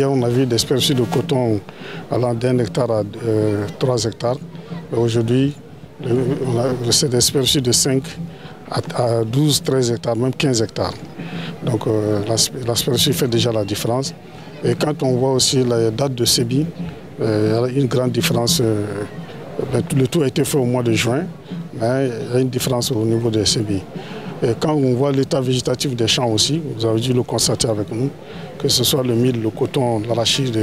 Hier, on a vu des superficies de coton allant d'1 hectare à 3 hectares. Aujourd'hui, c'est des superficies de 5 à 12, 13 hectares, même 15 hectares. Donc la superficie fait déjà la différence. Et quand on voit aussi la date de sébi, il y a une grande différence. Le tout a été fait au mois de juin, mais il y a une différence au niveau des sébi. Et quand on voit l'état végétatif des champs aussi, vous avez dû le constater avec nous, que ce soit le mil, le coton, l'arachide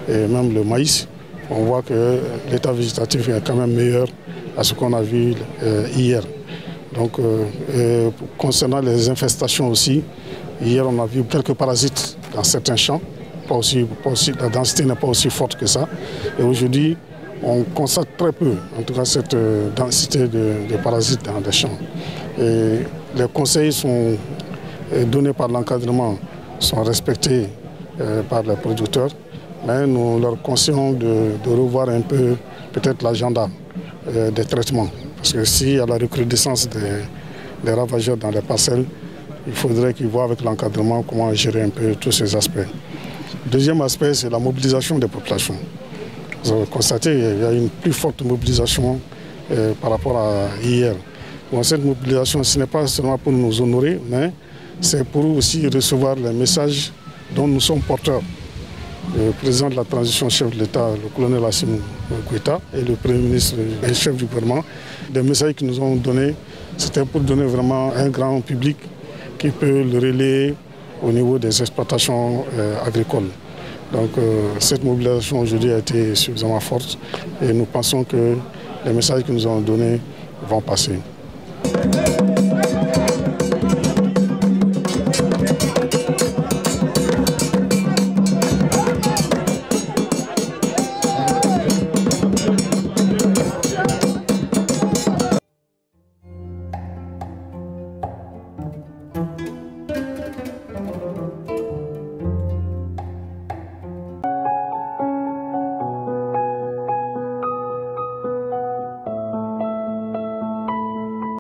et même le maïs, on voit que l'état végétatif est quand même meilleur à ce qu'on a vu hier. Donc, concernant les infestations aussi, hier on a vu quelques parasites dans certains champs, la densité n'est pas aussi forte que ça. Et aujourd'hui, on constate très peu, en tout cas, cette densité de parasites dans les champs. Et les conseils sont donnés par l'encadrement, sont respectés par les producteurs, mais nous leur conseillons de revoir un peu peut-être l'agenda des traitements. Parce que s'il y a la recrudescence des ravageurs dans les parcelles, il faudrait qu'ils voient avec l'encadrement comment gérer un peu tous ces aspects. Deuxième aspect, c'est la mobilisation des populations. Vous avez constaté qu'il y a une plus forte mobilisation par rapport à hier. Bon, cette mobilisation, ce n'est pas seulement pour nous honorer, mais c'est pour aussi recevoir les messages dont nous sommes porteurs. Le président de la transition, chef de l'État, le colonel Assimi Goïta, et le Premier ministre et chef du gouvernement, des messages qu'ils nous ont donnés, c'était pour donner vraiment un grand public qui peut le relayer au niveau des exploitations agricoles. Donc cette mobilisation aujourd'hui a été suffisamment forte et nous pensons que les messages que nous avons donnés vont passer.